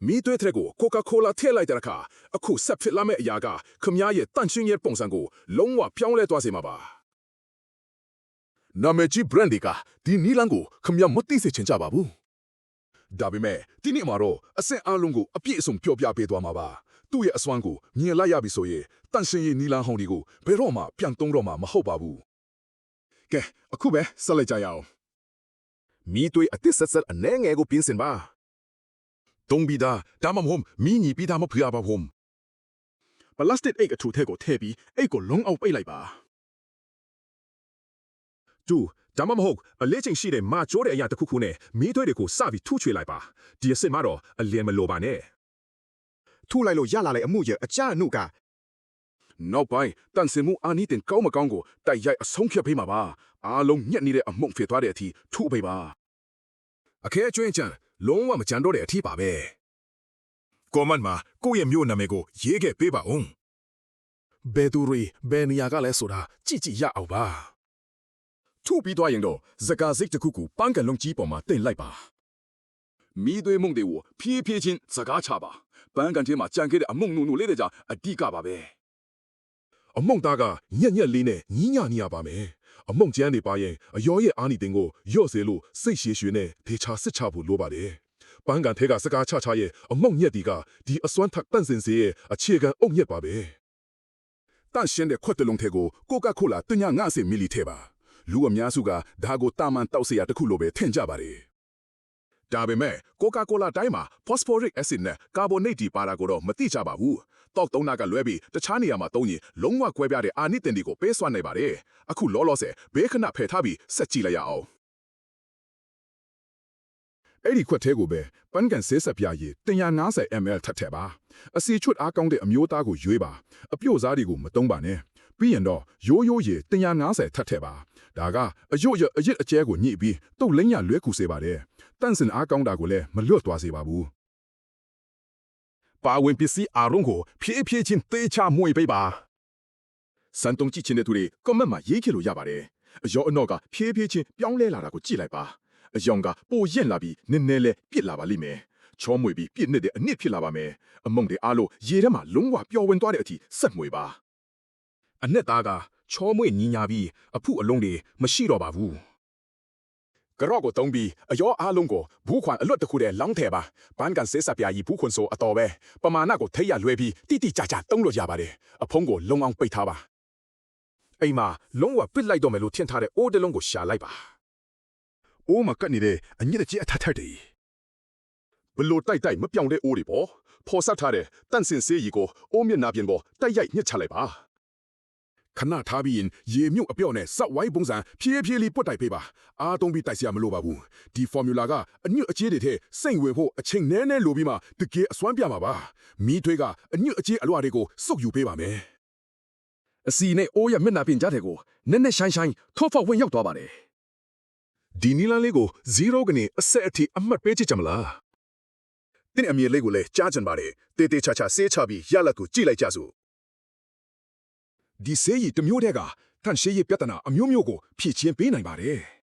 မိသွေးတဲ့ကိုကိုကာကိုလာထဲလိုက်တဲ့အခါအခုဆက်ဖြစ်လာမယ့်အရာကခမရဲ့တန့်ရှင်းရဲ့ပုံစံကိုလုံးဝပြောင်းလဲသွားစေမှာပါနာမည်ကြီး brand တွေကဒီနီလန်ကိုခမမသိစေချင်ကြပါဘူးဒါပေမဲ့ဒီနေ့မှာတော့အဆင့်အလုံးကိုအပြည့်အစုံပြောပြပေးသွားမှာပါသူ့ရဲ့အစွမ်းကိုမြင်လိုက်ရပြီဆိုရင်တန့်ရှင်းရဲ့နီလန်ဟောင်းတွေကိုဘယ်တော့မှပြန်သုံးတော့မှာမဟုတ်ပါဘူးကဲအခုပဲဆက်လိုက်ကြရအောင်မိသွေးအသစ်ဆက်အနေငယ်ကိုပြင်ဆင်ပါတုံးပြီးသားဒါမှမဟုတ်မိညီပြီးသားမဖျားပါဘူးပလတ်စတစ်အိတ်အထူထဲကိုထည့်ပြီးအိတ်ကိုလုံးအောင်ပိတ်လိုက်ပါတူဒါမှမဟုတ်အလေးချိန်ရှိတဲ့မာကျိုးတဲ့အရာတစ်ခုခုနဲ့မီးသွေးတွေကိုစပြီးထူချွေလိုက်ပါဒီအစစ်မှာတော့အလင်းမလိုပါနဲ့ထူလိုက်လို့ရလာတဲ့အမှုရဲ့အကြအနုကနောက်ပိုင်းတန်စင်မှုအာနီတင်ကောင်းမကောင်းကိုတိုက်ရိုက်အဆုံးဖြတ်ပေးမှာပါအားလုံးညက်နေတဲ့အမုံဖြစ်သွားတဲ့အထိထူပေးပါအခဲအကျွင်းချန်လုံးဝမကြံတော့တဲ့အထိပါပဲကောမန်မှာကိုယ့်ရဲ့မျိုးနာမည်ကိုရေးခဲ့ပေးပါဦးဘယ်သူတွေဘယ်နေရာကလဲဆိုတာကြည့်ကြည့်ရအောင်ပါထူပြီးသွားရင်တော့စကားစိတ်တစ်ခုကိုပန်းကလုံးကြီးပေါ်မှာတင်လိုက်ပါမိသွေးမုံတွေကိုဖြည်းဖြည်းချင်းစကားချပါပန်းကန်ထဲမှာကြံခဲ့တဲ့အမုံနုနုလေးတွေကြောင့်အတိကပါပဲအမုံသားကညက်ညက်လေးနဲ့ညီးညနေရပါမယ်အမုံကျန်းနေပါရင်အယောရဲ့အာနီတင်ကိုရော့စေလို့စိတ်ရှည်ရွှေနဲ့ဒေချာစစ်ချဖို့လိုပါတယ်ပန်းကန်ထဲကစကားချချရဲ့အမုံညက်ဒီကဒီအစွမ်းထက်တန့်စင်စေရဲ့အခြေခံအုပ်ညက်ပါပဲတန့်ရှင်းတဲ့ခွက်တလုံးထဲကိုကိုကာကိုလာ350မီလီထဲပါလူအများစုကဒါကိုတာမန်တောက်စရာတစ်ခုလိုပဲထင်ကြပါတယ်ဒါပေမဲ့ကိုကာကိုလာတိုင်းမှာ phosphoric acid နဲ့ carbonate ပါတာကိုတော့မသိကြပါဘူးတောက်သုံးနာကလွဲပြီးတခြားနေရာမှာသုံးရင်လုံးဝကွဲပြားတဲ့အာနိသင်တွေကိုပေးစွမ်းနိုင်ပါတယ်အခုလောလောဆယ်ဘေးခဏဖယ်ထားပြီးဆက်ကြည့်လိုက်ရအောင်အဲ့ဒီခွက်ထဲကိုပဲပန်းကန်ဆေးဆက်ပြရည်150 ml ထပ်ထည့်ပါအစီချွတ်အားကောင်းတဲ့အမျိုးသားကိုရွေးပါအပြို့စားတွေကိုမတုံးပါနဲ့ပြီးရင်တော့ရိုးရိုးရည်150ထပ်ထည့်ပါဒါကအယွတ်ရအရစ်အကျဲကိုညှိပြီးတုတ်လင်းရလွဲကူစေပါတယ်တန့်စင်အားကောင်းတာကိုလည်းမလွတ်သွားစေပါဘူးပါဝင်ပစ္စည်းအားလုံးကိုဖြည်းဖြည်းချင်းသေချာမွေပေးပါစံတုံကြည့်ချင်းတဲ့သူတွေကမန့်မှာရေးခဲ့လို့ရပါတယ်အယောအနော့ကဖြည်းဖြည်းချင်းပြောင်းလဲလာတာကိုကြည့်လိုက်ပါအယောင်ကပိုရက်လာပြီးနည်းနည်းလေးပြစ်လာပါလိမ့်မယ်ချောမွေပြီးပြစ်နေတဲ့အနစ်ဖြစ်လာပါမယ်အမုံတွေအားလို့ရေထဲမှာလုံးဝပျော်ဝင်သွားတဲ့အထိဆက်မွေပါအနှစ်သားကချောမွေညီညာပြီးအဖုအလုံးတွေမရှိတော့ပါဘူးကရော့ကိုတုံးပြီးအယောအားလုံးကိုဘူးခွန်အလွတ်တစ်ခုတည်းလောင်းထဲပါပန်းကန်ဆေးစပြာကြီးဘူးခွန်ဆိုအတော်ပဲပမာဏကိုထိရလွဲပြီးတိတိကျကျတုံးလို့ရပါတယ်အဖုံးကိုလုံအောင်ပိတ်ထားပါအိမ်မှာလုံးဝပစ်လိုက်တော့မယ်လို့ထင်ထားတဲ့အိုးတလုံးကိုရှာလိုက်ပါအိုးမှာကတ်နေတဲ့အညစ်အကြေးအထက်ထက်တွေဘလို့တိုက်မပြောင်းတဲ့အိုးတွေပေါ့ဖော်ဆက်ထားတဲ့တန့်စင်ဆေးရီကိုအိုးမျက်နှာပြင်ပေါ်တိုက်ရိုက်ညှစ်ချလိုက်ပါခဏထားပြီးရင်ရေမြုပ်အပြော့နဲ့စက်ဝိုင်းပုံစံဖြည်းဖြည်းလေးပွတ်တိုက်ပေးပါအားသုံးပြီးတိုက်စရာမလိုပါဘူးဒီ formula ကအညွတ်အကြေးတွေထဲစိတ်ဝင်ဖို့အချိန်နည်းနည်းလိုပြီးမှတကယ်အစွမ်းပြမှာပါမီးထွေးကအညွတ်အကြေးအလွှာတွေကိုစုပ်ယူပေးပါမယ်အစီနဲ့အိုးရမျက်နှာပြင်ကြားတဲ့ကိုနက်နက်ရှိုင်းရှိုင်းထောဖောက်ဝင်ရောက်သွားပါတယ်ဒီနီလန်လေးကို0ကနေအဆက်အထိအမှတ်ပေးချင်ကြမလားတင်းအမြင်လေးကိုလည်းကြားချင်ပါတယ်တေးတေးချာချာဆေးချပြီးရလက်ကိုကြည့်လိုက်ကြစို့ဒီဆေးရည်တစ်မျိုးတည်းကတန့်ရှင်းရေးပြဿနာအမျိုးမျိုးကိုဖြည့်ချင်းပေးနိုင်ပါတယ်